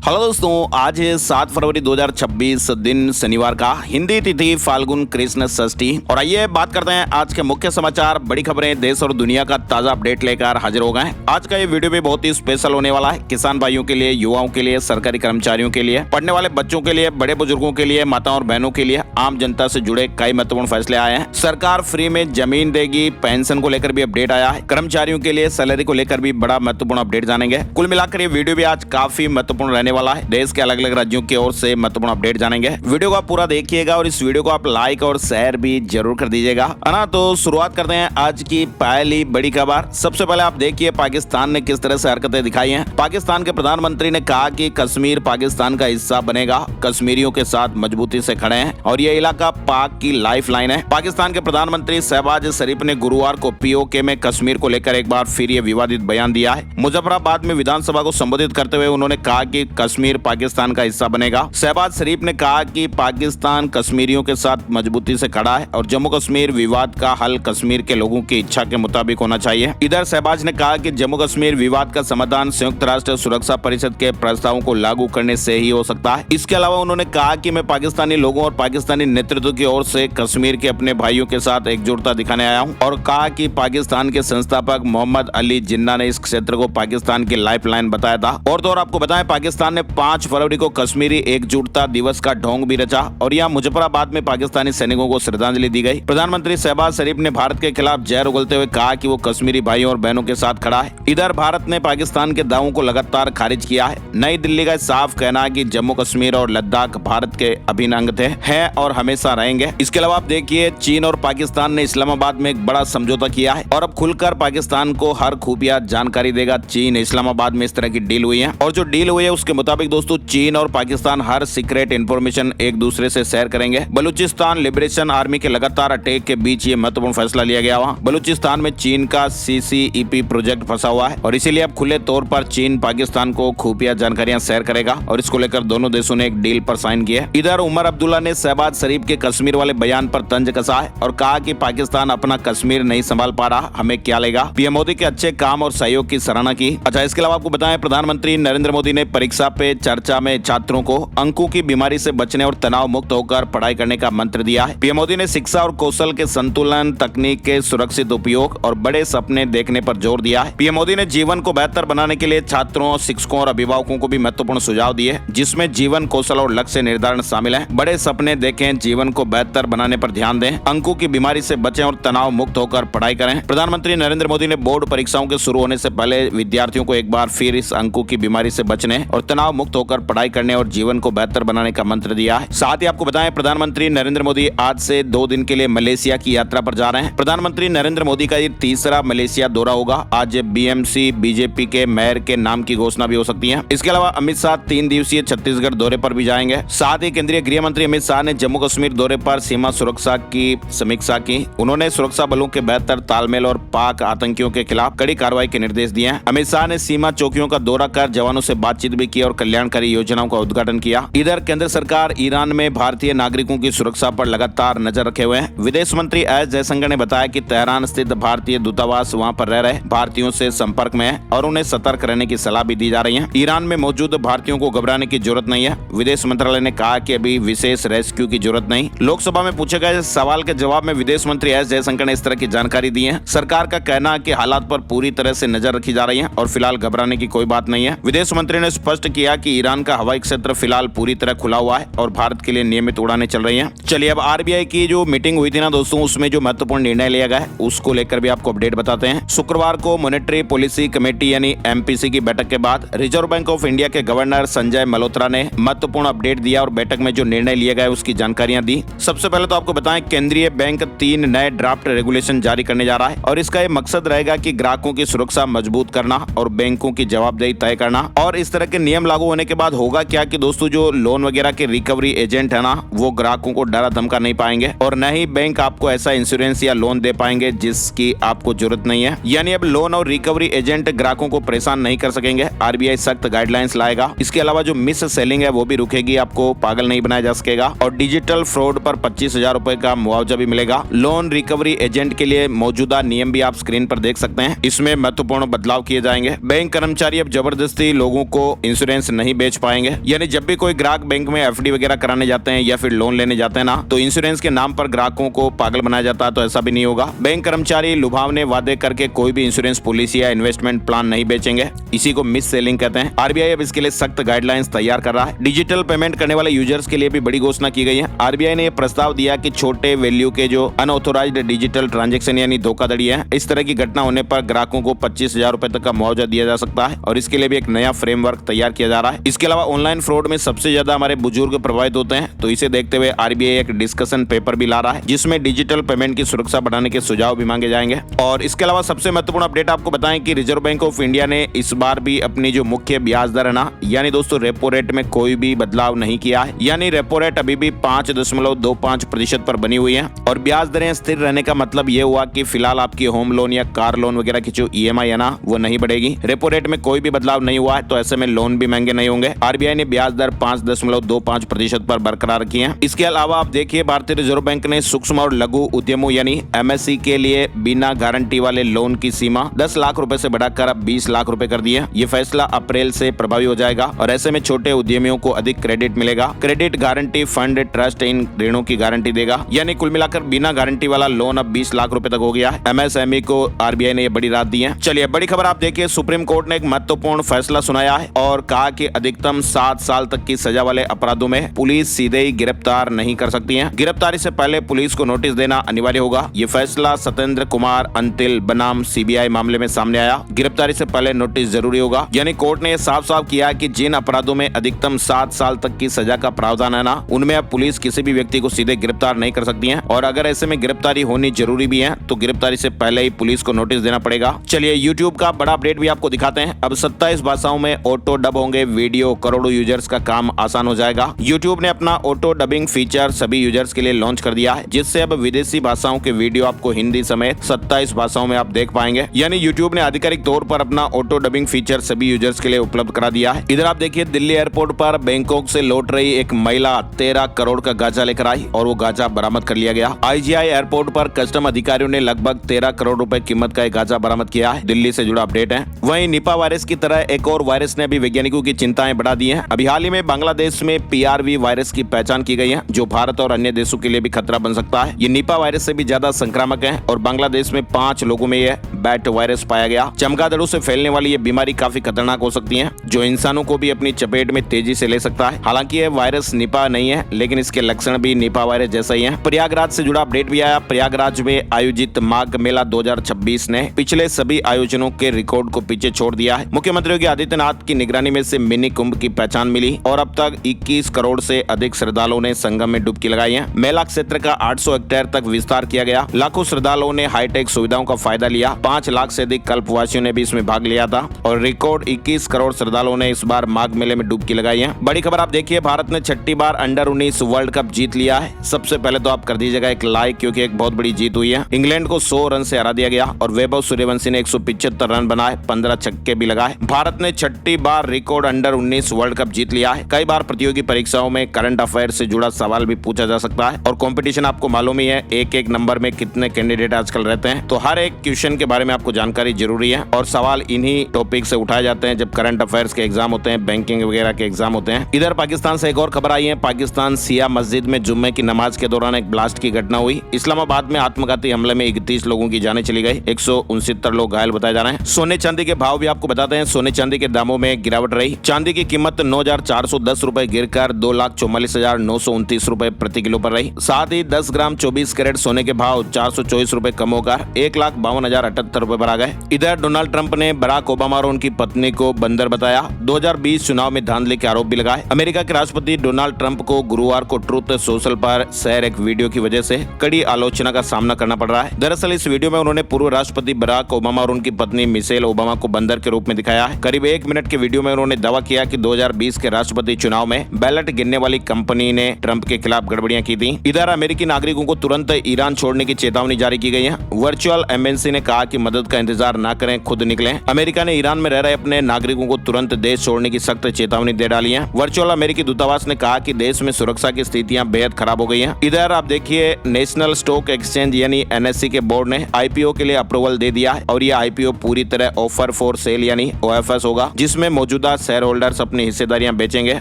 Hello दोस्तों, आज है 7 फरवरी 2026 दिन शनिवार का, हिंदी तिथि फाल्गुन कृष्ण षष्ठी। और आइए बात करते हैं आज के मुख्य समाचार, बड़ी खबरें, देश और दुनिया का ताजा अपडेट लेकर हाजिर हो गए हैं। आज का ये वीडियो भी बहुत ही स्पेशल होने वाला है, किसान भाइयों के लिए, युवाओं के लिए, सरकारी कर्मचारियों के लिए, पढ़ने वाले बच्चों के लिए, बड़े बुजुर्गों के लिए, माताओं और बहनों के लिए, आम जनता से जुड़े कई महत्वपूर्ण फैसले आए हैं। सरकार फ्री में जमीन देगी, पेंशन को लेकर भी अपडेट आया है, कर्मचारियों के लिए सैलरी को लेकर भी बड़ा महत्वपूर्ण अपडेट जानेंगे। कुल मिलाकर ये वीडियो भी आज काफी महत्वपूर्ण रहने वाला है, देश के अलग अलग राज्यों की ओर से महत्वपूर्ण अपडेट जानेंगे। वीडियो को आप पूरा देखिएगा और इस वीडियो को आप लाइक और शेयर भी जरूर कर दीजिएगा, है ना। तो शुरुआत करते हैं आज की पहली बड़ी खबर। सबसे पहले आप देखिए पाकिस्तान ने किस तरह से हरकतें दिखाई हैं। पाकिस्तान के प्रधानमंत्री ने कहा कि कश्मीर पाकिस्तान का हिस्सा बनेगा, कश्मीरियों के साथ मजबूती से खड़े हैं और यह इलाका पाक की लाइफलाइन है। पाकिस्तान के प्रधानमंत्री शहबाज शरीफ ने गुरुवार को पीओके में कश्मीर को लेकर एक बार फिर ये विवादित बयान दिया है। मुजफ्फराबाद में विधानसभा को संबोधित करते हुए उन्होंने कहा कि कश्मीर पाकिस्तान का हिस्सा बनेगा। शहबाज शरीफ ने कहा कि पाकिस्तान कश्मीरियों के साथ मजबूती से खड़ा है और जम्मू कश्मीर विवाद का हल कश्मीर के लोगों की इच्छा के मुताबिक होना चाहिए। इधर शहबाज ने कहा कि जम्मू कश्मीर विवाद का समाधान संयुक्त राष्ट्र सुरक्षा परिषद के प्रस्तावों को लागू करने से ही हो सकता है। इसके अलावा उन्होंने कहा कि मैं पाकिस्तानी लोगों और पाकिस्तानी नेतृत्व की ओर से कश्मीर के अपने भाइयों के साथ एकजुटता दिखाने आया हूँ और कहा कि पाकिस्तान के संस्थापक मोहम्मद अली जिन्ना ने इस क्षेत्र को पाकिस्तान की लाइफलाइन बताया था। और तो और आपको बताएं, पाकिस्तान ने 5 फरवरी को कश्मीरी एकजुटता दिवस का ढोंग भी रचा और यहाँ मुजफ्फराबाद में पाकिस्तानी सैनिकों को श्रद्धांजलि दी गई। प्रधानमंत्री शहबाज शरीफ ने भारत के खिलाफ जहर उगलते हुए कहा कि वो कश्मीरी भाइयों और बहनों के साथ खड़ा है। इधर भारत ने पाकिस्तान के दावों को लगातार खारिज किया है। नई दिल्ली का साफ कहना है कि जम्मू कश्मीर और लद्दाख भारत के अभिन्न अंग थे, हैं और हमेशा रहेंगे। इसके अलावा आप देखिए, चीन और पाकिस्तान ने इस्लामाबाद में एक बड़ा समझौता किया है और अब खुलकर पाकिस्तान को हर खुफिया जानकारी देगा। चीन इस्लामाबाद में इस तरह की डील हुई है और जो डील हुई है उसके मुताबिक दोस्तों, चीन और पाकिस्तान हर सीक्रेट इंफॉर्मेशन एक दूसरे से शेयर करेंगे। बलूचिस्तान लिबरेशन आर्मी के लगातार अटैक के बीच ये महत्वपूर्ण फैसला लिया गया। वहाँ बलूचिस्तान में चीन का CCEP प्रोजेक्ट फंसा हुआ है और इसीलिए अब खुले तौर पर चीन पाकिस्तान को खुफिया जानकारियां शेयर करेगा और इसको लेकर दोनों देशों ने एक डील पर साइन किया है। इधर उमर अब्दुल्ला ने शहबाज शरीफ के कश्मीर वाले बयान पर तंज कसा है और कहा कि पाकिस्तान अपना कश्मीर नहीं संभाल पा रहा, हमें क्या लेगा। पीएम मोदी के अच्छे काम और सहयोग की सराहना की। अच्छा, इसके अलावा आपको बताएं, प्रधानमंत्री नरेंद्र मोदी ने परीक्षा पे चर्चा में छात्रों को अंकों की बीमारी से बचने और तनाव मुक्त होकर पढ़ाई करने का मंत्र दिया है। पीएम मोदी ने शिक्षा और कौशल के संतुलन, तकनीक के सुरक्षित उपयोग और बड़े सपने देखने पर जोर दिया है। पीएम मोदी ने जीवन को बेहतर बनाने के लिए छात्रों, शिक्षकों और अभिभावकों को भी महत्वपूर्ण सुझाव दिए, जिसमें जीवन कौशल और लक्ष्य निर्धारण शामिल है। बड़े सपने देखें, जीवन को बेहतर बनाने पर ध्यान दें, अंकों की बीमारी से बचें और तनाव मुक्त होकर पढ़ाई करें। प्रधानमंत्री नरेंद्र मोदी ने बोर्ड परीक्षाओं के शुरू होने से पहले विद्यार्थियों को एक बार फिर इस अंकों की बीमारी से बचने और तनाव मुक्त होकर पढ़ाई करने और जीवन को बेहतर बनाने का मंत्र दिया है। साथ ही आपको बताएं, प्रधानमंत्री नरेंद्र मोदी आज से 2 दिन के लिए मलेशिया की यात्रा पर जा रहे हैं। प्रधानमंत्री नरेंद्र मोदी का ये तीसरा मलेशिया दौरा होगा। आज BMC बीजेपी के मेयर के नाम की घोषणा भी हो सकती है। इसके अलावा अमित शाह 3 दिवसीय छत्तीसगढ़ दौरे पर भी जाएंगे। साथ ही केंद्रीय गृह मंत्री अमित शाह ने जम्मू कश्मीर दौरे पर सीमा सुरक्षा की समीक्षा की। उन्होंने सुरक्षा बलों के बेहतर तालमेल और पाक आतंकियों के खिलाफ कड़ी कार्रवाई के निर्देश दिए हैं। अमित शाह ने सीमा चौकियों का दौरा कर जवानों से बातचीत भी की और कल्याणकारी योजनाओं का उद्घाटन किया। इधर केंद्र सरकार ईरान में भारतीय नागरिकों की सुरक्षा पर लगातार नजर रखे हुए हैं। विदेश मंत्री एस जयशंकर ने बताया कि तेहरान स्थित भारतीय दूतावास वहां पर रह रहे भारतीयों से संपर्क में है और उन्हें सतर्क रहने की सलाह भी दी जा रही है। ईरान में मौजूद भारतीयों को घबराने की जरूरत नहीं है। विदेश मंत्रालय ने कहा कि अभी विशेष रेस्क्यू की जरूरत नहीं। लोकसभा में पूछे गए सवाल के जवाब में विदेश मंत्री एस जयशंकर ने इस तरह की जानकारी दी है। सरकार का कहना है कि हालात पर पूरी तरह से नजर रखी जा रही है और फिलहाल घबराने की कोई बात नहीं है। विदेश मंत्री ने स्पष्ट किया कि ईरान का हवाई क्षेत्र फिलहाल पूरी तरह खुला हुआ है और भारत के लिए नियमित उड़ानें चल रही हैं। चलिए, अब RBI की जो मीटिंग हुई थी ना दोस्तों, उसमें जो महत्वपूर्ण निर्णय लिया गया है उसको लेकर भी आपको अपडेट बताते हैं। शुक्रवार को मॉनेटरी पॉलिसी कमेटी यानी MPC की बैठक के बाद रिजर्व बैंक ऑफ इंडिया के गवर्नर संजय मल्होत्रा ने महत्वपूर्ण अपडेट दिया और बैठक में जो निर्णय लिया गया उसकी जानकारियां दी। सबसे पहले तो आपको बताएं, केंद्रीय बैंक 3 नए ड्राफ्ट रेगुलेशन जारी करने जा रहा है और इसका ये मकसद रहेगा कि ग्राहकों की सुरक्षा मजबूत करना और बैंकों की जवाबदेही तय करना। और इस तरह के नियम लागू होने के बाद होगा क्या कि दोस्तों, जो लोन वगैरह के रिकवरी एजेंट है ना, वो ग्राहकों को डरा धमका नहीं पाएंगे और न ही बैंक आपको ऐसा इंश्योरेंस या लोन दे पाएंगे जिसकी आपको जरूरत नहीं है। यानी अब लोन और रिकवरी एजेंट ग्राहकों को परेशान नहीं कर सकेंगे। RBI सख्त गाइडलाइंस लाएगा। इसके अलावा जो मिस सेलिंग है वो भी रुकेगी, आपको पागल नहीं बनाया जा सकेगा और डिजिटल फ्रॉड पर 25,000 रुपए का मुआवजा भी मिलेगा। लोन रिकवरी एजेंट के लिए मौजूदा नियम भी आप स्क्रीन पर देख सकते हैं। इसमें महत्वपूर्ण बदलाव किए जाएंगे। बैंक कर्मचारी अब जबरदस्ती लोगों को इंश्योरेंस इंश्योरेंस नहीं बेच पाएंगे। यानी जब भी कोई ग्राहक बैंक में एफडी वगैरह कराने जाते हैं या फिर लोन लेने जाते हैं ना, तो इंश्योरेंस के नाम पर ग्राहकों को पागल बनाया जाता है, तो ऐसा भी नहीं होगा। बैंक कर्मचारी लुभावने वादे करके कोई भी इंश्योरेंस पॉलिसी या इन्वेस्टमेंट प्लान नहीं बेचेंगे। इसी को मिस सेलिंग कहते हैं। आरबीआई अब इसके लिए सख्त गाइडलाइंस तैयार कर रहा है। डिजिटल पेमेंट करने वाले यूजर्स के लिए भी बड़ी घोषणा की गई है। आरबीआई ने प्रस्ताव दिया कि छोटे वैल्यू के जो अनऑथोराइज्ड डिजिटल ट्रांजैक्शन यानी धोखाधड़ी है, इस तरह की घटना होने पर ग्राहकों को 25,000 रुपए तक का मुआवजा दिया जा सकता है और इसके लिए भी एक नया फ्रेमवर्क तैयार किया जा रहा है। इसके अलावा ऑनलाइन फ्रॉड में सबसे ज्यादा हमारे बुजुर्ग प्रभावित होते हैं, तो इसे देखते हुए आरबीआई एक डिस्कशन पेपर भी ला रहा है जिसमें डिजिटल पेमेंट की सुरक्षा बढ़ाने के सुझाव भी मांगे जाएंगे। और इसके अलावा सबसे महत्वपूर्ण अपडेट आपको बताएं कि रिजर्व बैंक ऑफ इंडिया ने इस बार भी अपनी जो मुख्य ब्याज दर है ना, यानी दोस्तों रेपो रेट में कोई भी बदलाव नहीं किया है। यानी रेपो रेट अभी भी 5.25% पर बनी हुई है और ब्याज दरें स्थिर रहने का मतलब ये हुआ कि फिलहाल आपकी होम लोन या कार लोन वगैरह की जो ईएमआई है ना, वो नहीं बढ़ेगी। रेपो रेट में कोई भी बदलाव नहीं हुआ है, तो ऐसे में लोन भी महंगे नहीं होंगे। आरबीआई ने ब्याज दर 5.25% पर बरकरार रखी है। इसके अलावा आप देखिए भारतीय रिजर्व बैंक ने सूक्ष्म और लघु उद्यमों यानी एमएसई के लिए बिना गारंटी वाले लोन की सीमा 10 लाख रुपए से बढ़ाकर अब 20 लाख रुपए कर दी है। ये फैसला अप्रैल से प्रभावी हो जाएगा और ऐसे में छोटे उद्यमियों को अधिक क्रेडिट मिलेगा। Credit guarantee fund trust in ऋणों की गारंटी देगा। यानी कुल मिलाकर बिना गारंटी वाला लोन अब 20 लाख रुपए तक हो गया है। एमएसएमई को आरबीआई ने बड़ी राहत दी है। चलिए बड़ी खबर आप देखिए, सुप्रीम कोर्ट ने एक महत्वपूर्ण फैसला सुनाया है और कहा कि अधिकतम 7 साल तक की सजा वाले अपराधों में पुलिस सीधे ही गिरफ्तार नहीं कर सकती है। गिरफ्तारी से पहले पुलिस को नोटिस देना अनिवार्य होगा। ये फैसला सत्येंद्र कुमार अंतिल बनाम सीबीआई मामले में सामने आया। गिरफ्तारी से पहले नोटिस जरूरी होगा। यानी कोर्ट ने साफ साफ किया कि जिन अपराधों में अधिकतम 7 साल तक की सजा का प्रावधान है ना, उनमें अब पुलिस किसी भी व्यक्ति को सीधे गिरफ्तार नहीं कर सकती है और अगर ऐसे में गिरफ्तारी होनी जरूरी भी है तो गिरफ्तारी से पहले ही पुलिस को नोटिस देना पड़ेगा। चलिए यूट्यूब का बड़ा अपडेट भी आपको दिखाते हैं। अब 27 भाषाओं में ऑटो डब होंगे वीडियो, करोड़ों यूजर्स का काम आसान हो जाएगा। यूट्यूब ने अपना ऑटो डबिंग फीचर सभी यूजर्स के लिए लॉन्च कर दिया है, जिससे अब विदेशी भाषाओं के वीडियो आपको हिंदी समेत 27 भाषाओं में आप देख पाएंगे। यानी यूट्यूब ने आधिकारिक तौर पर अपना ऑटो डबिंग फीचर सभी यूजर्स के लिए उपलब्ध करा दिया है। इधर आप देखिए दिल्ली एयरपोर्ट पर बैंकॉक से लौट रही एक महिला 13 करोड़ का गांजा लेकर आई और वो गांजा बरामद कर लिया गया। आईजीआई एयरपोर्ट पर कस्टम अधिकारियों ने लगभग 13 करोड़ रुपए कीमत का एक गांजा बरामद किया है। दिल्ली से जुड़ा अपडेट है। वहीं निपा वायरस की तरह एक और वायरस ने अभी वैज्ञानिकों की चिंताएं बढ़ा दी हैं। अभी हाल ही में बांग्लादेश में पीआरवी वायरस की पहचान की गई है, जो भारत और अन्य देशों के लिए भी खतरा बन सकता है। ये निपा वायरस से भी ज्यादा संक्रामक है और बांग्लादेश में 5 लोगों में यह बैट वायरस पाया गया। चमगादड़ों से फैलने वाली ये बीमारी काफी खतरनाक हो सकती है, जो इंसानों को भी अपनी चपेट में तेजी से ले सकता है। हालांकि यह वायरस निपा नहीं है, लेकिन इसके लक्षण भी निपा वायरस जैसा ही है। प्रयागराज से जुड़ा अपडेट भी आया। प्रयागराज में आयोजित माघ मेला 2026 ने पिछले सभी आयोजनों के रिकॉर्ड को पीछे छोड़ दिया है। मुख्यमंत्री योगी आदित्यनाथ की निगरानी में से मिनी कुंभ की पहचान मिली और अब तक 21 करोड़ से अधिक श्रद्धालुओं ने संगम में डुबकी लगाई है। मेला क्षेत्र का 800 हेक्टेयर तक विस्तार किया गया। लाखों श्रद्धालुओं ने हाईटेक सुविधाओं का फायदा लिया। 5 लाख से अधिक कल्पवासियों ने भी इसमें भाग लिया था और रिकॉर्ड 21 करोड़ श्रद्धालुओं ने इस बार माघ मेले में डुबकी लगाई है। बड़ी खबर आप देखिए, भारत ने 6ठी बार अंडर 19 वर्ल्ड कप जीत लिया है। सबसे पहले तो आप कर दीजिएगा एक लाइक, क्योंकि एक बहुत बड़ी जीत हुई है। इंग्लैंड को 100 रन से हरा दिया गया और वैभव सूर्यवंशी ने 175 रन बनाए, 15 छक्के भी लगाए। भारत ने 6ठी बार रिकॉर्ड अंडर 19 वर्ल्ड कप जीत लिया है। कई बार प्रतियोगी परीक्षाओं में करंट अफेयर से जुड़ा सवाल भी पूछा जा सकता है और कंपटीशन आपको मालूम ही है, एक नंबर में कितने कैंडिडेट आजकल रहते हैं, तो हर एक क्वेश्चन के बारे में आपको जानकारी जरूरी है और सवाल इन्हीं टॉपिक से उठाए जाते हैं जब करंट अफेयर्स के एग्जाम होते हैं, बैंकिंग वगैरह के एग्जाम होते हैं। इधर पाकिस्तान से एक और खबर आई है। पाकिस्तान सिया मस्जिद में जुम्मे की नमाज के दौरान एक ब्लास्ट की घटना हुई। इस्लामाबाद में आत्मघाती हमले में 31 लोगों की जानें चली गई, 169 लोग घायल बताए जा रहे हैं। सोने चांदी के भाव भी आपको बताते हैं। सोने चांदी के दामों में गिरावट रही। चांदी की कीमत 9,410 रुपए गिरकर 2,44,929 रुपए प्रति किलो पर रही। साथ ही 10 ग्राम 24 कैरेट सोने के भाव 424 रुपए कम होकर 1,52,078 रुपए पर आ गए। इधर डोनाल्ड ट्रंप ने बराक ओबामा और उनकी पत्नी को बंदर बताया। 2020 चुनाव में धांधली के आरोप भी लगाए। अमेरिका के राष्ट्रपति डोनाल्ड ट्रंप को गुरुवार को ट्रूथ सोशल पर शेयर एक वीडियो की वजह से कड़ी आलोचना का सामना करना पड़ रहा है। दरअसल इस वीडियो में उन्होंने पूर्व राष्ट्रपति बराक ओबामा और उनकी पत्नी मिशेल ओबामा को बंदर के रूप में दिखाया है। करीब 1 मिनट के वीडियो में उन्होंने दावा किया कि 2020 के राष्ट्रपति चुनाव में बैलेट गिनने वाली कंपनी ने ट्रंप के खिलाफ गड़बड़ियां की थी। इधर अमेरिकी नागरिकों को तुरंत ईरान छोड़ने की चेतावनी जारी की गई है। वर्चुअल एम्बेसी ने कहा कि मदद का इंतजार न करें, खुद निकलें। अमेरिका ने ईरान में रह रहे अपने नागरिकों को तुरंत देश छोड़ने की सख्त चेतावनी दे डाली है। वर्चुअल अमेरिकी दूतावास ने कहा कि देश में सुरक्षा की स्थितियां बेहद खराब हो गई हैं। इधर आप देखिए, नेशनल स्टॉक एक्सचेंज यानी एनएससी के बोर्ड ने आईपीओ के लिए अप्रूवल दे दिया है और ये आईपीओ पूरी तरह ऑफर फॉर सेल यानी ओएफएस होगा, जिसमें मौजूदा शेयर होल्डर्स अपनी हिस्सेदारियां बेचेंगे।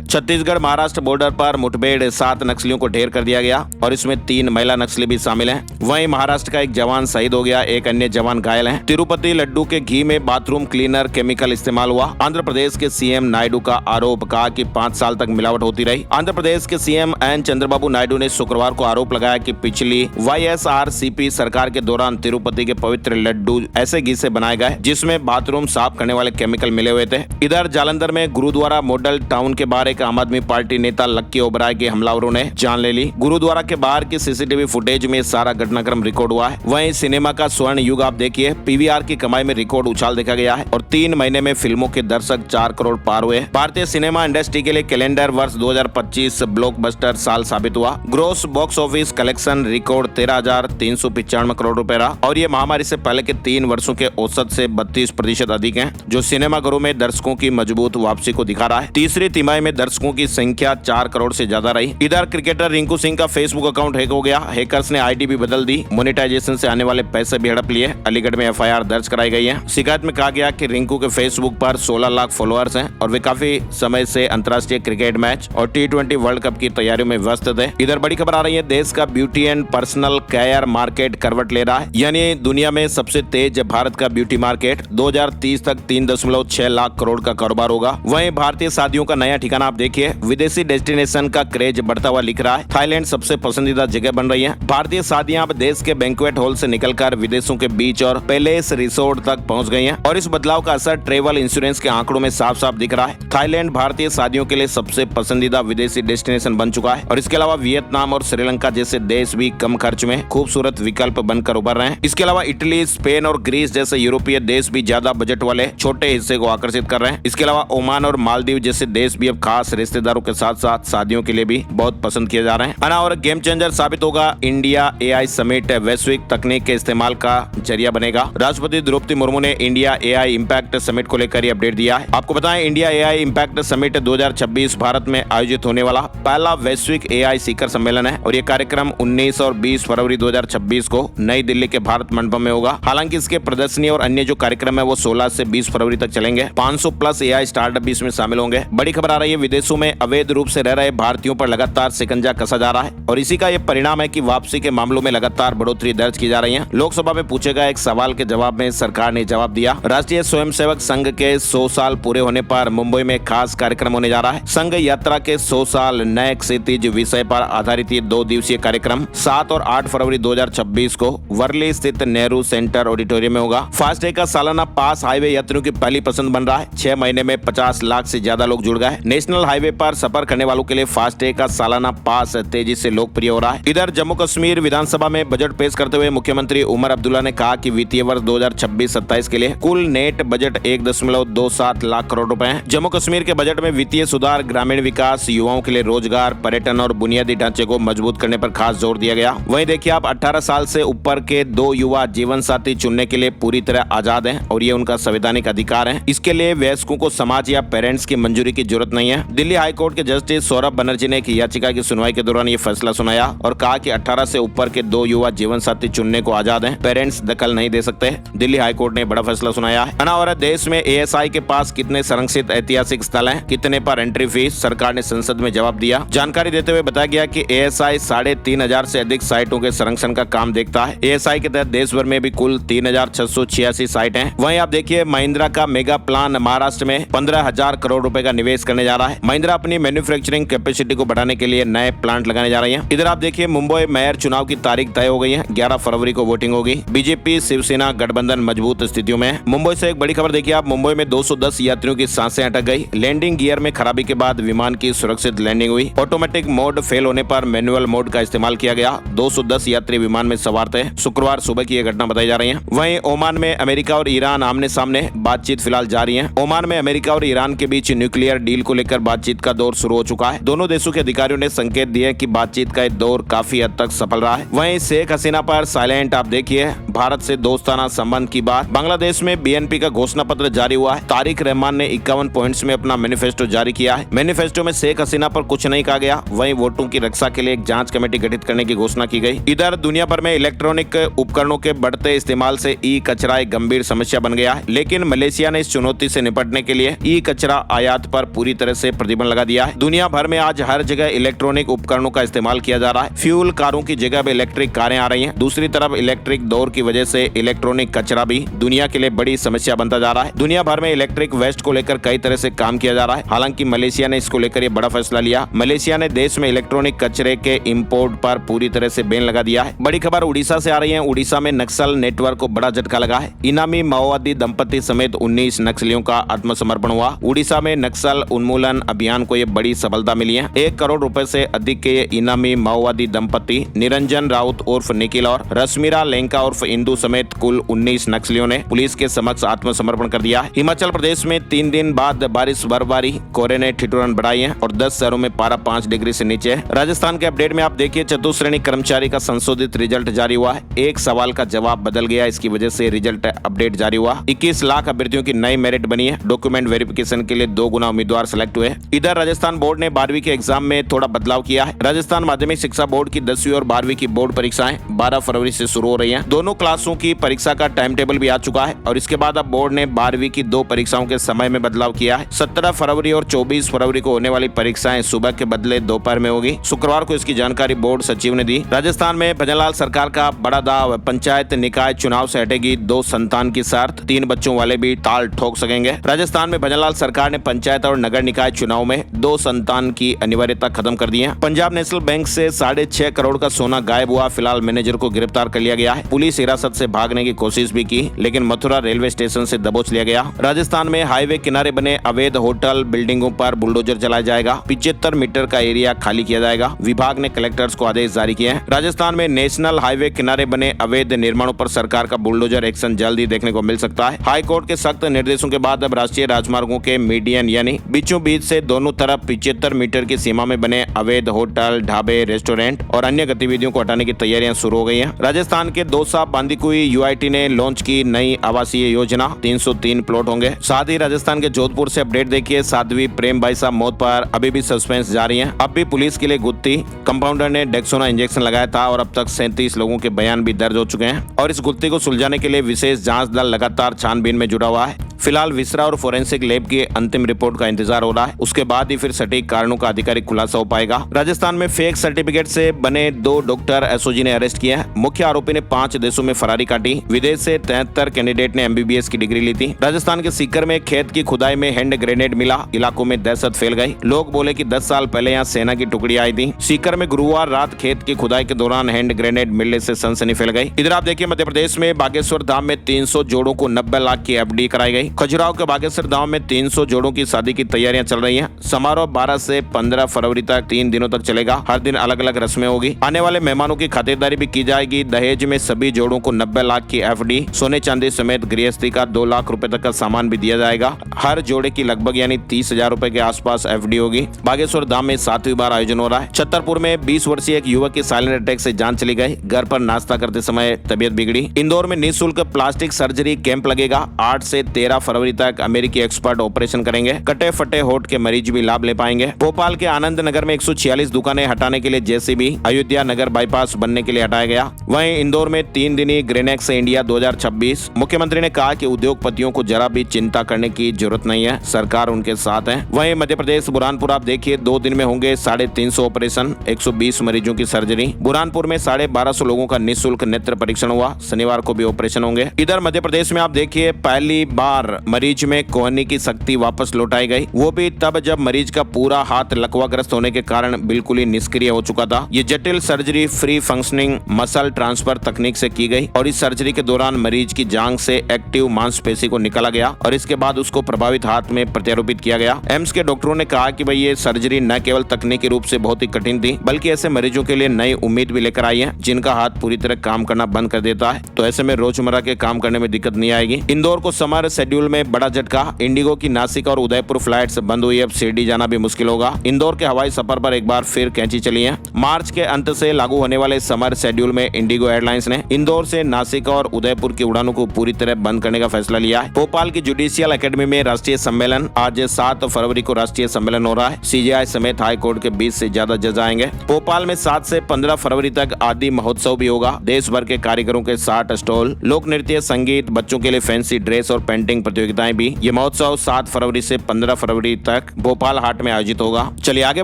छत्तीसगढ़ महाराष्ट्र बॉर्डर पर मुठभेड़, 7 नक्सलियों को ढेर कर दिया गया और इसमें 3 महिला नक्सली भी शामिल हैं। वहीं महाराष्ट्र का एक जवान शहीद हो गया, एक अन्य जवान घायल है। तिरुपति लड्डू के घी में बाथरूम क्लीनर केमिकल इस्तेमाल हुआ। आंध्र प्रदेश के सीएम नायडू का आरोप, कहा कि 5 साल तक मिलावट होती रही। आंध्र प्रदेश के सीएम एन चंद्रबाबू नायडू ने शुक्रवार को आरोप लगाया कि पिछली YSRCP सरकार के दौरान तिरुपति के पवित्र लड्डू ऐसे घी से बनाए गए जिसमें बाथरूम साफ करने वाले केमिकल मिले हुए थे। इधर जालंधर में गुरुद्वारा मॉडल टाउन के बाहर एक आम आदमी पार्टी नेता लक्की ओबराय के हमलावरों ने जान ले ली। गुरुद्वारा के बाहर की CCTV फुटेज में सारा घटनाक्रम रिकॉर्ड हुआ है। वहीं सिनेमा का स्वर्ण युग आप देखिए, PVR की कमाई में रिकॉर्ड उछाल देखा गया है और 3 महीने में फिल्मों के दर्शक 4 करोड़ पार हुए। भारतीय सिनेमा इंडस्ट्री के लिए कैलेंडर वर्ष 2025 ब्लॉकबस्टर साल साबित हुआ। Gross box office collection record 13,395 crore रुपए रहा और ये महामारी से पहले के 3 वर्षों के औसत से 32% अधिक है, जो सिनेमाघरों में दर्शकों की मजबूत वापसी को दिखा रहा है। तीसरी तिमाही में दर्शकों की संख्या 4 करोड़ से ज्यादा रही। इधर क्रिकेटर रिंकू सिंह का फेसबुक अकाउंट हैक हो गया। हैकर्स ने ID भी बदल दी, मोनेटाइजेशन से आने वाले पैसे भी हड़प लिए। अलीगढ़ में FIR दर्ज कराई गई है। शिकायत में कहा गया कि रिंकू के फेसबुक पर 16 लाख फॉलोअर्स हैं और वे काफी समय से अंतर्राष्ट्रीय क्रिकेट मैच और T20 वर्ल्ड कप की तैयारियों में व्यस्त थे। इधर बड़ी खबर आ रही है, देश का beauty and personal care market करवट ले रहा है, यानी दुनिया में सबसे तेज भारत का ब्यूटी मार्केट 2030 तक 3.6 लाख करोड़ का कारोबार होगा। वहीं भारतीय शादियों का नया ठिकाना आप देखिए, विदेशी डेस्टिनेशन का क्रेज बढ़ता हुआ लिख रहा है। थाईलैंड सबसे पसंदीदा जगह बन रही है। भारतीय शादियां अब देश के बैंक्वेट हॉल से निकलकर विदेशों के बीच और पैलेस रिसोर्ट तक पहुंच गई हैं और इस बदलाव का असर ट्रेवल इंश्योरेंस के आंकड़ों में साफ साफ दिख रहा है। थाईलैंड भारतीय शादियों के लिए सबसे पसंदीदा विदेशी डेस्टिनेशन बन चुका है और इसके अलावा वियतनाम और श्रीलंका जैसे देश भी कम खर्च में खूबसूरत विकल्प बनकर उभर रहे हैं। इसके अलावा इटली, स्पेन और ग्रीस जैसे यूरोपीय देश भी ज्यादा बजट वाले छोटे हिस्से को आकर्षित कर रहे हैं। इसके अलावा ओमान और मालदीव जैसे देश भी अब खास रिश्तेदारों के साथ साथ शादियों के लिए भी बहुत पसंद किए जा रहे हैं। और गेम चेंजर साबित होगा इंडिया AI समिट, वैश्विक तकनीक के इस्तेमाल का जरिया बनेगा। राष्ट्रपति द्रौपदी मुर्मू ने इंडिया AI इम्पैक्ट समिट को लेकर अपडेट दिया है। आपको बताएं, India AI impact summit 2026 Bharat में आयोजित होने वाला पहला वैश्विक AI शिखर सम्मेलन है और ये कार्यक्रम 19 और 20 फरवरी 2026 को नई दिल्ली के भारत मंडपम में होगा। हालांकि इसके प्रदर्शनी और अन्य जो कार्यक्रम है वो 16 से 20 फरवरी तक चलेंगे। 500 प्लस AI स्टार्टअप भी इसमें शामिल होंगे। बड़ी खबर आ रही है, विदेशों में अवैध रूप से रह रहे भारतीयों पर लगातार शिकंजा कसा जा रहा है और इसी का ये परिणाम है कि वापसी के मामलों में लगातार बढ़ोतरी दर्ज की जा रही है। लोकसभा में पूछे गए एक सवाल के जवाब में सरकार ने जवाब दिया। राष्ट्रीय स्वयंसेवक संघ के 100 साल पूरे होने पर मुंबई में खास कार्यक्रम होने जा रहा है। संघ यात्रा के 100 साल नए क्षितिज विषय पर आधारित ये 2 दिवसीय कार्यक्रम 7 और 8 फरवरी 2026 को वर्ली स्थित नेहरू सेंटर ऑडिटोरियम में होगा। फास्टैग का सालाना पास हाईवे यात्रियों की पहली पसंद बन रहा है। 6 महीने में 50 लाख से ज्यादा लोग जुड़ गए। नेशनल हाईवे पर सफर करने वालों के लिए फास्टैग का सालाना पास तेजी से लोकप्रिय हो रहा है। इधर जम्मू कश्मीर विधानसभा में बजट पेश करते हुए मुख्यमंत्री उमर अब्दुल्ला ने कहा कि वित्तीय वर्ष 2026-27 के लिए कुल नेट बजट 1.27 लाख करोड़ रुपए है। जम्मू कश्मीर के बजट में वित्तीय सुधार, ग्रामीण विकास, युवाओं के लिए रोजगार, पर्यटन और बुनियादी ढांचे को मजबूत करने पर खास जोर दिया गया। वहीं देखिए आप 18 साल से ऊपर के 2 युवा जीवन साथी चुनने के लिए पूरी तरह आजाद हैं और ये उनका संवैधानिक अधिकार है। इसके लिए वयस्कों को समाज या पेरेंट्स की मंजूरी की जरूरत नहीं है। दिल्ली हाई कोर्ट के जस्टिस सौरभ बनर्जी ने एक याचिका की सुनवाई के दौरान ये फैसला सुनाया और कहा कि 18 से ऊपर के 2 युवा जीवन साथी चुनने को आजाद हैं, पेरेंट्स दखल नहीं दे सकते। दिल्ली हाई कोर्ट ने बड़ा फैसला सुनाया है। और देश में ASI के पास कितने संरक्षित ऐतिहासिक स्थल हैं, कितने पर एंट्री फीस, सरकार ने संसद में जवाब दिया। जानकारी देते हुए बताया गया कि ASI 3,500 से अधिक साइटों के संरक्षण का काम देखता है। ASI के तहत देश भर में भी कुल 3,686 साइट हैं। वहीं आप देखिए महिंद्रा का मेगा प्लान महाराष्ट्र में 15,000 करोड़ रुपए का निवेश करने जा रहा है। महिंद्रा अपनी मैन्युफैक्चरिंग कैपेसिटी को बढ़ाने के लिए नए प्लांट लगाने जा रही है। इधर आप देखिए मुंबई मेयर चुनाव की तारीख तय हो गई है। 11 फरवरी को वोटिंग होगी। बीजेपी शिवसेना गठबंधन मजबूत स्थितियों में है। मुंबई से एक बड़ी खबर देखिए आप, मुंबई में 210 यात्रियों की सांसें अटक गई। लैंडिंग गियर में खराबी के बाद विमान की सुरक्षित लैंडिंग हुई। ऑटोमेटिक मोड फेल होने पर मैनुअल मोड का इस्तेमाल किया गया। 210 यात्री विमान में सवार थे। शुक्रवार सुबह की यह घटना बताई जा रही है। वहीं ओमान में अमेरिका और ईरान आमने सामने, बातचीत फिलहाल जारी है। ओमान में अमेरिका और ईरान के बीच न्यूक्लियर डील को लेकर बातचीत का दौर शुरू हो चुका है। दोनों देशों के अधिकारियों ने संकेत दिए कि बातचीत का दौर काफी हद तक सफल रहा है। वहीं शेख हसीना पर साइलेंट आप देखिए, भारत से दोस्ताना संबंध की बात। बांग्लादेश में BNP का घोषणा पत्र जारी हुआ है। तारिक रहमान ने 51 पॉइंट्स में अपना मैनिफेस्टो जारी किया है। मैनिफेस्टो में शेख हसीना पर कुछ नहीं कहा गया। वहीं वोटों की रक्षा के लिए एक जांच कमेटी गठित करने की घोषणा की गई। इधर दुनिया भर में इलेक्ट्रॉनिक उपकरणों के बढ़ते इस्तेमाल से ई कचरा एक गंभीर समस्या बन गया है, लेकिन मलेशिया ने इस चुनौती से निपटने के लिए ई कचरा आयात पर पूरी तरह से प्रतिबंध लगा दिया है। दुनिया भर में आज हर जगह इलेक्ट्रॉनिक उपकरणों का इस्तेमाल किया जा रहा है। फ्यूल कारों की जगह पे इलेक्ट्रिक कारें आ रही हैं। दूसरी तरफ इलेक्ट्रिक दौर की वजह से इलेक्ट्रॉनिक कचरा भी दुनिया के लिए बड़ी समस्या बनता जा रहा है। दुनिया भर में इलेक्ट्रिक वेस्ट को लेकर कई तरह से काम किया जा रहा है। हालांकि मलेशिया ने इसको लेकर ये बड़ा फैसला लिया। मलेशिया ने देश में इलेक्ट्रॉनिक कचरे के इंपोर्ट पर पूरी तरह से बैन लगा दिया है। बड़ी खबर उड़ीसा से आ रही है। उड़ीसा में नक्सल नेटवर्क को बड़ा झटका लगा है। इनामी माओवादी दंपति समेत 19 नक्सलियों का आत्मसमर्पण हुआ। उड़ीसा में नक्सल उन्मूलन अभियान को ये बड़ी सफलता मिली है। 1 करोड़ रुपए से अधिक के इनामी माओवादी दंपति निरंजन राउत उर्फ निखिल और रश्मिरा लेंका उर्फ इंदू समेत कुल 19 नक्सलियों ने पुलिस के समक्ष आत्मसमर्पण कर दिया। हिमाचल प्रदेश में 3 दिन बाद बारिश बर्फबारी कोहरे ने ठिठुरन बढ़ाई है और 10 शहरों में पारा 5 डिग्री से नीचे है। राजस्थान के अपडेट में आप देखिए, चतुश्रेणी कर्मचारी का संशोधित रिजल्ट जारी हुआ है। एक सवाल का जवाब बदल गया, इसकी वजह से रिजल्ट अपडेट जारी हुआ। 21 लाख अभ्यर्थियों की नई मेरिट बनी है। डॉक्यूमेंट वेरिफिकेशन के लिए 2 गुना उम्मीदवार सेलेक्ट हुए। इधर राजस्थान बोर्ड ने 12वीं के एग्जाम में थोड़ा बदलाव किया है। राजस्थान माध्यमिक शिक्षा बोर्ड की 10वीं और 12वीं की बोर्ड परीक्षाएं 12 फरवरी से शुरू हो रही हैं। दोनों क्लासों की परीक्षा का टाइम टेबल भी आ चुका है और इसके बाद अब बोर्ड ने 12वीं की 2 परीक्षाओं के समय में बदलाव किया है। 17 फरवरी और 24 फरवरी को होने वाली परीक्षाएं सुबह के बदले दोपहर में होगी। शुक्रवार को इसकी जानकारी बोर्ड सचिव ने दी। राजस्थान में भजनलाल सरकार का बड़ा दाव, पंचायत निकाय चुनाव से हटेगी 2 संतान की शर्त। 3 बच्चों वाले भी ताल ठोक सकेंगे। राजस्थान में भजनलाल सरकार ने पंचायत और नगर निकाय चुनाव में 2 संतान की अनिवार्यता खत्म कर दी है। पंजाब नेशनल बैंक से 6.5 करोड़ का सोना गायब हुआ। फिलहाल मैनेजर को गिरफ्तार कर लिया गया है। पुलिस हिरासत से भागने की कोशिश भी की, लेकिन मथुरा रेलवे स्टेशन से दबोच लिया गया। राजस्थान में हाईवे किनारे बने अवैध होटल बिल्डिंगों पर बुलडोजर चलाया जाएगा। 75 मीटर का एरिया खाली किया जाएगा। विभाग ने कलेक्टर्स को आदेश जारी किए हैं। राजस्थान में नेशनल हाईवे किनारे बने अवैध निर्माणों पर सरकार का बुलडोजर एक्शन जल्दी देखने को मिल सकता है। हाई कोर्ट के सख्त निर्देशों के बाद अब राष्ट्रीय राजमार्गों के मीडियन यानी बीचों बीच से दोनों तरफ 75 मीटर की सीमा में बने अवैध होटल, ढाबे, रेस्टोरेंट और अन्य गतिविधियों को हटाने की तैयारियां शुरू हो गई हैं। राजस्थान के दौसा बांदीकुई यूआईटी ने लॉन्च की नई आवासीय योजना। 303 प्लॉट होंगे। साथ ही राजस्थान के जोधपुर से अपडेट देखिए, साध्वी प्रेम भाई साहब मौत पर अभी भी सस्पेंस जारी है। अब भी पुलिस के लिए गुत्थी। कंपाउंडर ने डेक्सोना इंजेक्शन लगाया था और अब तक 37 लोगों के बयान भी दर्ज हो चुके हैं और इस गुत्थी को सुलझाने के लिए विशेष जांच दल लगातार छानबीन में जुटा हुआ है। फिलहाल विसरा और फोरेंसिक लैब की अंतिम रिपोर्ट का इंतजार हो रहा है। उसके बाद ही फिर सटीक कारणों का आधिकारिक खुलासा हो पाएगा। राजस्थान में फेक सर्टिफिकेट से बने 2 डॉक्टर एसओजी ने अरेस्ट किया है। मुख्य आरोपी ने 5 देशों में फरारी काटी। विदेश से 73 कैंडिडेट ने एमबीबीएस की डिग्री ली थी। राजस्थान के सीकर में खेत की खुदाई में हैंड ग्रेनेड मिला। इलाकों में दहशत फैल गई। लोग बोले कि 10 साल पहले यहाँ सेना की टुकड़ी आई थी। सीकर में गुरुवार रात खेत की खुदाई के दौरान हैंड ग्रेनेड मिलने से सनसनी फैल गई। इधर आप देखिए, मध्य प्रदेश में बागेश्वर धाम में 300 जोड़ों को 90 लाख की एफडी कराई गई। खजुराहो के बागेश्वर धाम में 300 जोड़ों की शादी की तैयारियां चल रही हैं। समारोह 12 से 15 फरवरी तक 3 दिनों तक चलेगा। हर दिन अलग अलग रस्में होगी। आने वाले मेहमानों की खातिरदारी भी की जाएगी। दहेज में सभी जोड़ों को 90 लाख की एफडी, सोने चांदी समेत गृहस्थी का 2 लाख रुपए तक का सामान भी दिया जाएगा। हर जोड़े की लगभग यानी 30,000 रुपए के आसपास एफडी होगी। बागेश्वर धाम में 7वीं बार आयोजन हो रहा है। छतरपुर में 20 वर्षीय एक युवक की साइलेंट अटैक से जान चली गई। घर पर नाश्ता करते समय तबियत बिगड़ी। इंदौर में निःशुल्क प्लास्टिक सर्जरी कैंप लगेगा। 8 से 13 फरवरी तक अमेरिकी एक्सपर्ट ऑपरेशन करेंगे। कटे फटे होठ के मरीज भी लाभ ले पाएंगे। भोपाल के आनंद नगर में 146 दुकानें हटाने के लिए जेसीबी अयोध्या नगर बाईपास बनने के लिए हटाया गया। वहीं इंदौर में 3 दिनी ग्रेनेक्स इंडिया 2026। मुख्यमंत्री ने कहा कि उद्योगपतियों को जरा भी चिंता करने की जरूरत नहीं है, सरकार उनके साथ है। वहीं मध्य प्रदेश बुरहानपुर आप देखिए, 2 दिन में होंगे 350 ऑपरेशन, 120 मरीजों की सर्जरी। बुरहानपुर में 1250 लोगों का निःशुल्क नेत्र परीक्षण हुआ। शनिवार को भी ऑपरेशन होंगे। इधर मध्य प्रदेश में आप देखिए, पहली बार मरीज में कोहनी की शक्ति वापस लौटाई गई। वो भी तब जब मरीज का पूरा हाथ लकवाग्रस्त होने के कारण बिल्कुल ही निष्क्रिय हो चुका था। ये जटिल surgery free functioning muscle transfer तकनीक से की गई और इस सर्जरी के दौरान मरीज की जांघ से एक्टिव मांसपेशी को निकाला गया और इसके बाद उसको प्रभावित हाथ में प्रत्यारोपित किया गया। एम्स के डॉक्टरों ने कहा कि भाई ये सर्जरी न केवल तकनीकी रूप से बहुत ही कठिन थी, बल्कि ऐसे मरीजों के लिए नई उम्मीद भी लेकर आई है जिनका हाथ पूरी तरह काम करना बंद कर देता है। तो ऐसे में रोजमर्रा के काम करने में दिक्कत नहीं आएगी। इंदौर को समर शेड्यूल में बड़ा झटका। इंडिगो की नासिक और उदयपुर फ्लाइट्स बंद हुई। अब शिरडी जाना भी मुश्किल होगा। इंदौर के हवाई सफर पर एक बार फिर कैंची चली है। मार्च के अंत से लागू होने वाले समर शेड्यूल में इंडिगो एयरलाइंस ने इंदौर से नासिक और उदयपुर की उड़ानों को पूरी तरह बंद करने का फैसला लिया है। भोपाल की जुडिशियल एकेडमी में राष्ट्रीय सम्मेलन। आज 7 फरवरी को राष्ट्रीय सम्मेलन हो रहा है। सीजेआई समेत हाई कोर्ट के 20 से ज्यादा जज आएंगे। भोपाल में 7 से 15 फरवरी तक आदि महोत्सव भी होगा। देश भर के कारीगरों के 60 स्टॉल, लोक नृत्य, संगीत, बच्चों के लिए फैंसी ड्रेस और पेंटिंग प्रतियोगिताएं भी। ये महोत्सव 7 फरवरी से 15 फरवरी तक भोपाल हाट में आयोजित होगा। चलिए आगे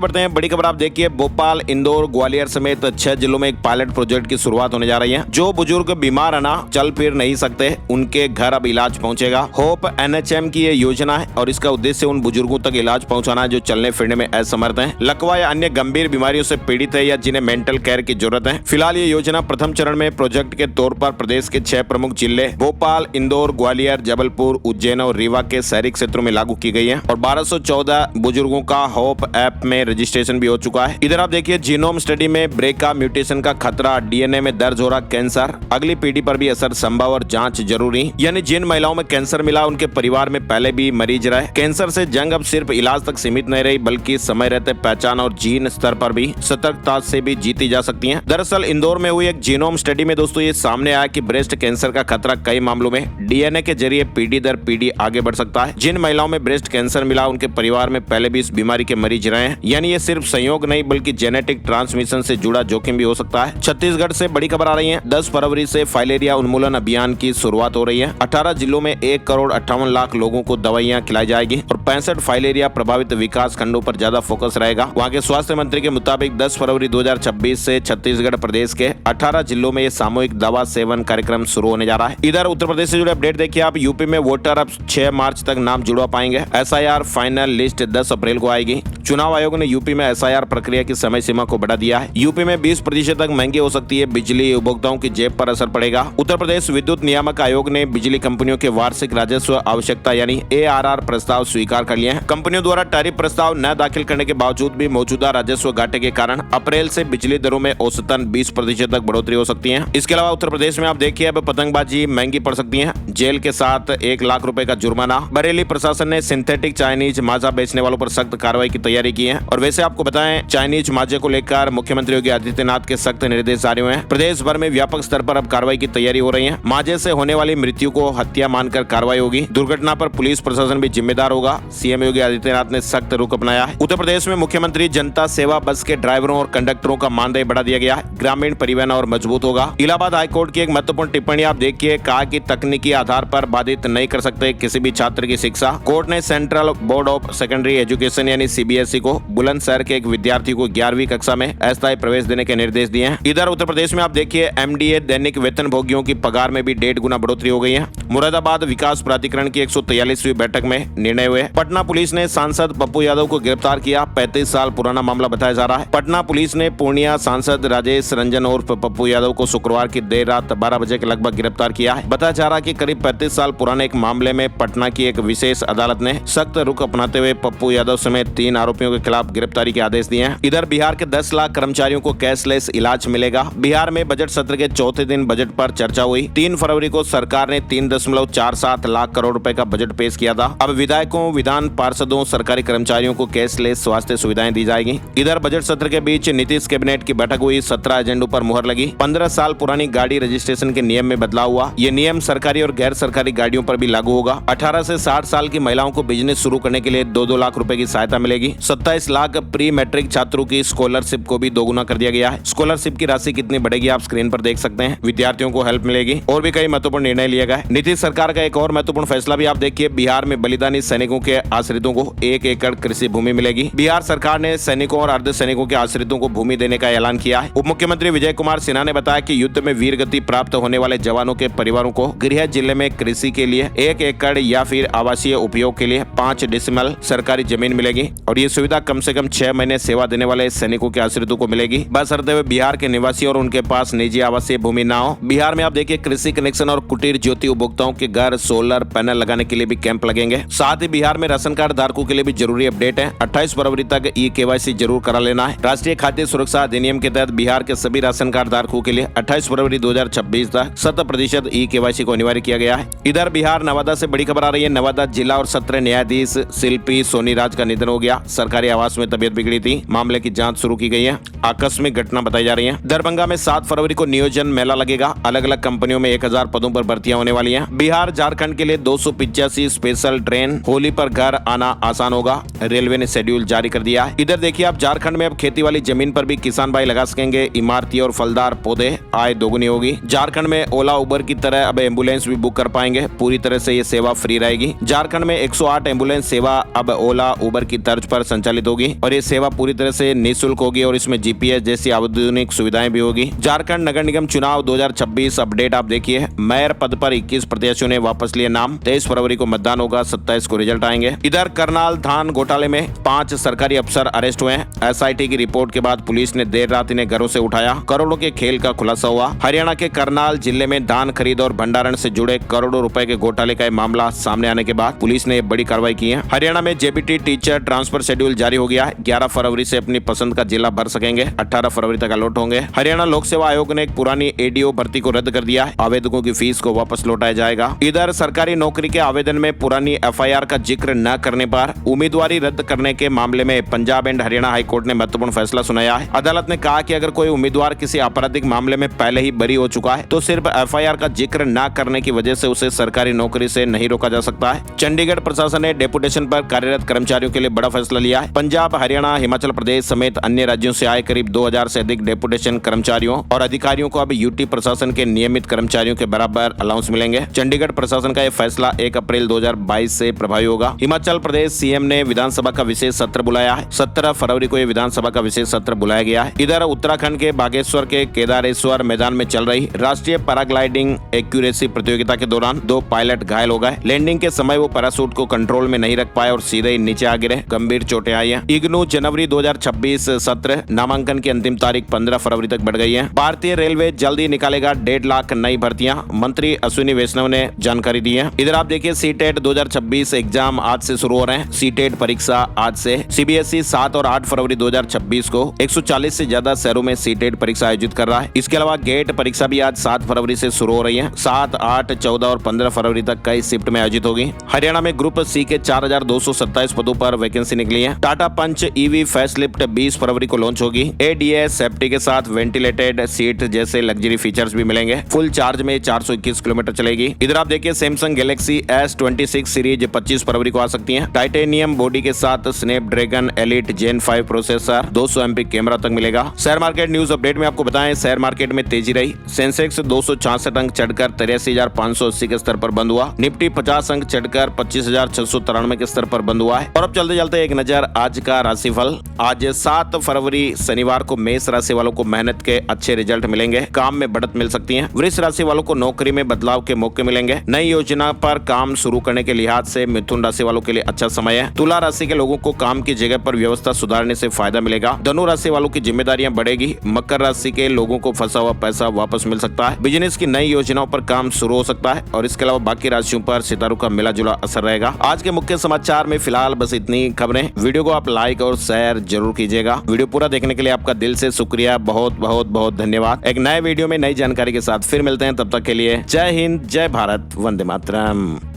बढ़ते हैं। बड़ी खबर आप देखिए, भोपाल, इंदौर, ग्वालियर समेत 6 जिलों में एक पायलट प्रोजेक्ट की शुरुआत होने जा रही है। जो बुजुर्ग बीमार है ना, चल फिर नहीं सकते, उनके घर अब इलाज पहुंचेगा। होप NHM की ये योजना है और इसका उद्देश्य उन बुजुर्गों तक इलाज पहुंचाना है जो चलने फिरने में असमर्थ हैं, लकवा या अन्य गंभीर बीमारियों से पीड़ित है या जिन्हें मेंटल केयर की जरूरत है। फिलहाल ये योजना प्रथम चरण में प्रोजेक्ट के तौर पर प्रदेश के 6 प्रमुख जिले भोपाल, इंदौर, ग्वालियर, जबलपुर, उज्जैन और रीवा के शहरी क्षेत्रों में लागू की गई है और 1214 बुजुर्गों का होप ऐप में रजिस्ट्रेशन भी हो चुका है। इधर आप देखिए, जीनोम स्टडी में ब्रेका म्यूटेशन का खतरा, DNA में दर्ज हो रहा कैंसर, अगली पीढ़ी पर भी असर संभव और जांच जरूरी। यानी जिन महिलाओं में कैंसर मिला उनके परिवार में पहले भी मरीज रहे। कैंसर से जंग अब सिर्फ इलाज तक सीमित नहीं रही बल्कि समय रहते पहचान और जीन स्तर पर भी सतर्कता से भी जीती जा सकती है। दरअसल इंदौर में हुई एक जीनोम स्टडी में दोस्तों ये सामने आया कि ब्रेस्ट कैंसर का खतरा कई मामलों में DNA के जरिए पीढ़ी दर पीढ़ी आगे बढ़ सकता है। जिन महिलाओं में ब्रेस्ट कैंसर मिला उनके परिवार में पहले भी इस बीमारी के मरीज रहे हैं। यानी ये सिर्फ संयोग नहीं बल्कि जेनेटिक ट्रांसमिशन से जुड़ा जोखिम भी हो सकता है। छत्तीसगढ़ से बड़ी खबर आ रही है। 10 फरवरी से फाइलेरिया उन्मूलन अभियान की शुरुआत हो रही है। 18 जिलों में 1,58,00,000 लोगों को दवाइयां खिलाई जाएगी और 65 फाइलेरिया प्रभावित विकास खंडों पर ज्यादा फोकस रहेगा। वहां के स्वास्थ्य मंत्री के मुताबिक 10 फरवरी 2026 से छत्तीसगढ़ प्रदेश के 18 जिलों में ये सामूहिक दवा सेवन कार्यक्रम शुरू होने जा रहा है। इधर उत्तर प्रदेश से जुड़े अपडेट देखिए आप। यूपी में वोटर अब 6 मार्च तक नाम जुड़वा पाएंगे। SIR फाइनल लिस्ट 10 अप्रैल को आएगी। चुनाव आयोग ने यूपी में SIR प्रक्रिया की समय सीमा को बढ़ा दिया है। यूपी में 20% तक महंगी हो सकती है बिजली, उपभोक्ताओं की जेब पर असर पड़ेगा। उत्तर प्रदेश विद्युत नियामक आयोग ने बिजली कंपनियों के वार्षिक राजस्व आवश्यकता यानी ARR प्रस्ताव स्वीकार कर लिया है। कंपनियों द्वारा टैरिफ प्रस्ताव न दाखिल करने के बावजूद भी मौजूदा राजस्व घाटे के कारण अप्रैल से बिजली दरों में औसतन 20% तक बढ़ोतरी हो सकती है। इसके अलावा उत्तर प्रदेश में आप देखिए अब पतंगबाजी महंगी पड़ सकती है। जेल के साथ 1 लाख रुपए का जुर्माना। बरेली प्रशासन ने सिंथेटिक चाइनीज माजा बेचने वालों पर सख्त कार्रवाई की तैयारी की है। और वैसे आपको बताएं, चाइनीज माजे को लेकर मुख्यमंत्री योगी आदित्यनाथ के सख्त निर्देश जारी हुए हैं। प्रदेश भर में व्यापक स्तर पर अब कार्रवाई की तैयारी हो रही है। माजे से होने वाली मृत्यु को हत्या मानकर कार्रवाई होगी। दुर्घटना पर पुलिस प्रशासन भी जिम्मेदार होगा। CM योगी आदित्यनाथ ने सख्त रुख अपनाया है। उत्तर प्रदेश में मुख्यमंत्री जनता सेवा बस के ड्राइवरों और कंडक्टरों का मानदेय बढ़ा दिया गया है। ग्रामीण परिवहन और मजबूत होगा। इलाहाबाद हाईकोर्ट की एक महत्वपूर्ण टिप्पणी आप देखिए, कहा कि तकनीकी आधार पर बाधित नहीं कर सकते किसी भी छात्र की शिक्षा। कोर्ट ने central board of secondary education यानी CBSE को बुलंदशहर के एक विद्यार्थी को 11वीं कक्षा में अस्थायी प्रवेश देने के निर्देश दिए हैं। इधर उत्तर प्रदेश में आप देखिए, MDA दैनिक वेतन भोगियों की पगार में भी 1.5 गुना बढ़ोतरी हो गई है। मुरादाबाद विकास प्राधिकरण की 143वीं बैठक में निर्णय हुए। पटना पुलिस ने सांसद पप्पू यादव को गिरफ्तार किया। 35 साल पुराना मामला बताया जा रहा है। पटना पुलिस ने पूर्णिया सांसद राजेश रंजन उर्फ पप्पू यादव को शुक्रवार की देर रात 12 बजे के लगभग गिरफ्तार किया है। बताया जा रहा है कि करीब 35 साल पुराने एक मामले में पटना की एक विशेष अदालत ने सख्त रुख अपनाते हुए पप्पू यादव समेत 3 आरोपियों के खिलाफ गिरफ्तारी के आदेश दिए हैं। इधर बिहार के 10 लाख कर्मचारियों को कैशलेस इलाज मिलेगा। बिहार में बजट सत्र के चौथे दिन बजट पर चर्चा हुई। 3 फरवरी को सरकार ने 3.47 लाख करोड़ रुपए का बजट पेश किया था। अब विधायकों, विधान पार्षदों, सरकारी कर्मचारियों को कैशलेस स्वास्थ्य सुविधाएं दी जाएगी। इधर बजट सत्र के बीच नीतीश कैबिनेट की बैठक हुई। 17 एजेंडों पर मुहर लगी। 15 साल पुरानी गाड़ी रजिस्ट्रेशन के नियम में बदलाव हुआ। ये नियम सरकारी और गैर सरकारी गाड़ियों पर भी लागू होगा। 18 से 60 साल की महिलाओं को बिजनेस शुरू करने के लिए 2-2 लाख रुपए की सहायता मिलेगी। 27 लाख प्री मैट्रिक छात्रों की स्कॉलरशिप को भी दोगुना कर दिया गया है। स्कॉलरशिप की राशि कितनी बढ़ेगी आप स्क्रीन पर देख सकते हैं। विद्यार्थियों को हेल्प मिलेगी और भी कई महत्वपूर्ण निर्णय लिए गए। नीतीश सरकार का एक और महत्वपूर्ण फैसला भी आप देखिए, बिहार में बलिदानी सैनिकों के आश्रितों को 1 एकड़ कृषि भूमि मिलेगी। बिहार सरकार ने सैनिकों और अर्ध सैनिकों के आश्रितों को भूमि देने का ऐलान किया है। उप मुख्यमंत्री विजय कुमार सिन्हा ने बताया कि युद्ध में वीर गति प्राप्त होने वाले जवानों के परिवारों को गृह जिले में कृषि के लिए 1 एकड़ या फिर आवासीय उपयोग के लिए 5 डेसिमल सरकारी जमीन मिलेगी और ये सुविधा कम से कम 6 महीने सेवा देने वाले सैनिकों के आश्रितों को मिलेगी, बशर्ते हुए बिहार के निवासी और उनके पास निजी आवासीय भूमि ना हो। बिहार में आप देखिए, कृषि कनेक्शन और कुटीर ज्योति उपभोक्ताओं के घर सोलर पैनल लगाने के लिए भी कैंप लगेंगे। साथ ही बिहार में राशन कार्ड धारकों के लिए भी जरूरी अपडेट है। 28 फरवरी तक KYC जरूर करा लेना है। राष्ट्रीय खाद्य सुरक्षा अधिनियम के तहत बिहार के सभी राशन कार्ड धारकों के लिए 28 फरवरी 2026 तक 100% KYC को अनिवार्य किया गया है। इधर बिहार नवादा से बड़ी खबर आ रही है। नवादा जिला और सत्र न्यायाधीश शिल्पी सोनी राज का निधन हो गया। सरकारी आवास में तबियत बिगड़ी थी। मामले की जांच शुरू की गई है। आकस्मिक घटना बताई जा रही है। दरभंगा में 7 फरवरी को नियोजन मेला लगेगा। अलग अलग कंपनियों में 1000 पदों पर भर्तियां होने वाली हैं। बिहार झारखंड के लिए 285 स्पेशल ट्रेन। होली पर घर आना आसान होगा। रेलवे ने शेड्यूल जारी कर दिया है। इधर देखिए, आप झारखंड में अब खेती वाली जमीन पर भी किसान भाई लगा सकेंगे इमारती और फलदार पौधे। आय दोगुनी होगी। झारखंड में ओला उबर की तरह अब एम्बुलेंस भी बुक कर पाएंगे। पूरी तरह से से ये सेवा फ्री रहेगी। झारखंड में 108 एम्बुलेंस सेवा अब ओला उबर की तर्ज पर संचालित होगी और ये सेवा पूरी तरह से निःशुल्क होगी और इसमें जीपीएस जैसी आधुनिक सुविधाएं भी होगी। झारखंड नगर निगम चुनाव 2026 अपडेट आप देखिए। मेयर पद पर 21 प्रत्याशियों ने वापस लिए नाम। 23 फरवरी को मतदान होगा, 27 को रिजल्ट आएंगे। इधर करनाल धान घोटाले में 5 सरकारी अफसर अरेस्ट हुए हैं। एसआईटी की रिपोर्ट के बाद पुलिस ने देर रात इन्हें घरों से उठाया। करोड़ों के खेल का खुलासा हुआ। हरियाणा के करनाल जिले में धान खरीद और भंडारण से जुड़े करोड़ों रुपए के घोटाले का मामला सामने आने के बाद पुलिस ने बड़ी कार्रवाई की है। हरियाणा में जेबीटी टीचर ट्रांसफर शेड्यूल जारी हो गया है। 11 फरवरी से अपनी पसंद का जिला भर सकेंगे। 18 फरवरी तक अलॉट होंगे। हरियाणा लोक सेवा आयोग ने एक पुरानी एडीओ भर्ती को रद्द कर दिया है। आवेदकों की फीस को वापस लौटाया जाएगा। इधर सरकारी नौकरी के आवेदन में पुरानी एफआईआर का जिक्र न करने पर उम्मीदवारी रद्द करने के मामले में पंजाब एंड हरियाणा हाईकोर्ट ने महत्वपूर्ण फैसला सुनाया है। अदालत ने कहा कि अगर कोई उम्मीदवार किसी आपराधिक मामले में पहले ही बरी हो चुका है तो सिर्फ एफआईआर का जिक्र न करने की वजह से उसे सरकारी नौकरी से नहीं रोका जा सकता है। चंडीगढ़ प्रशासन ने डेपुटेशन पर कार्यरत कर्मचारियों के लिए बड़ा फैसला लिया है। पंजाब, हरियाणा, हिमाचल प्रदेश समेत अन्य राज्यों से आए करीब 2000 से अधिक डेपुटेशन कर्मचारियों और अधिकारियों को अब यूटी प्रशासन के नियमित कर्मचारियों के बराबर अलाउंस मिलेंगे। चंडीगढ़ प्रशासन का यह फैसला 1 अप्रैल 2022 से प्रभावी होगा। हिमाचल प्रदेश सीएम ने विधानसभा का विशेष सत्र बुलाया है। 17 फरवरी को यह विधानसभा का विशेष सत्र बुलाया गया है। इधर उत्तराखंड के बागेश्वर के केदारेश्वर मैदान में चल रही राष्ट्रीय पैराग्लाइडिंग एक्यूरेसी प्रतियोगिता के दौरान 2 पायलट घायल हो गए। लैंडिंग के समय वो पैराशूट को कंट्रोल में नहीं रख पाए और सीधे ही नीचे आ गिरे। गंभीर चोटें आई हैं। इग्नू जनवरी 2026 सत्र नामांकन की अंतिम तारीख 15 फरवरी तक बढ़ गई है। भारतीय रेलवे जल्द ही निकालेगा 1.5 लाख नई भर्तियां, मंत्री अश्विनी वैष्णव ने जानकारी दी है। इधर आप देखिए सीटेट 2026 एग्जाम आज से शुरू हो रहे हैं। सीटेट परीक्षा आज से। सीबीएसई 7 और 8 फरवरी 2026 को 140 से ज्यादा शहरों में सीटेट परीक्षा आयोजित कर रहा है। इसके अलावा गेट परीक्षा भी आज 7 फरवरी से शुरू हो रही है। 7, 8, 14 और 15 फरवरी तक कई शिफ्ट में आयोजित होगी। हरियाणा में ग्रुप सी के 4227 पदों पर वैकेंसी निकली है। टाटा पंच ईवी फेसलिफ्ट 20 फरवरी को लॉन्च होगी। एडीएस सेफ्टी के साथ वेंटिलेटेड सीट जैसे लग्जरी फीचर्स भी मिलेंगे। फुल चार्ज में 421 किलोमीटर चलेगी। इधर आप देखिए सैमसंग गैलेक्सी S26 सीरीज 25 फरवरी को आ सकती है। टाइटेनियम बॉडी के साथ स्नैपड्रैगन एलिट जेन 5 प्रोसेसर, 200 MP कैमरा तक मिलेगा। शेयर मार्केट न्यूज अपडेट में आपको बताएं, शेयर मार्केट में तेजी रही। सेंसेक्स 266 अंक चढ़कर 83,580 के स्तर पर बंद हुआ। निफ्टी 50 अंक चढ़कर 25,693 के स्तर पर बंद हुआ है। और अब चलते चलते एक नजर आज का राशिफल। आज 7 फरवरी शनिवार को मेष राशि वालों को मेहनत के अच्छे रिजल्ट मिलेंगे। काम में बढ़त मिल सकती है। वृष राशि वालों को नौकरी में बदलाव के मौके मिलेंगे। नई योजना पर काम शुरू करने के लिहाज से मिथुन राशि वालों के लिए अच्छा समय है। तुला राशि के लोगों को काम की जगह पर व्यवस्था सुधारने से फायदा मिलेगा। धनु राशि वालों की जिम्मेदारियां बढ़ेगी। मकर राशि के लोगों को फंसा हुआ पैसा वापस मिल सकता है। बिजनेस की नई योजनाओं पर काम शुरू हो सकता है और इसके अलावा बाकी राशियों पर सितारों का मिला जुला असर रहेगा। आज के मुख्य समाचार में फिलहाल बस इतनी खबरें। वीडियो को आप लाइक और शेयर जरूर कीजिएगा। वीडियो पूरा देखने के लिए आपका दिल से शुक्रिया। बहुत बहुत बहुत धन्यवाद। एक नए वीडियो में नई जानकारी के साथ फिर मिलते हैं। तब तक के लिए जय हिंद, जय भारत, वंदे मातरम।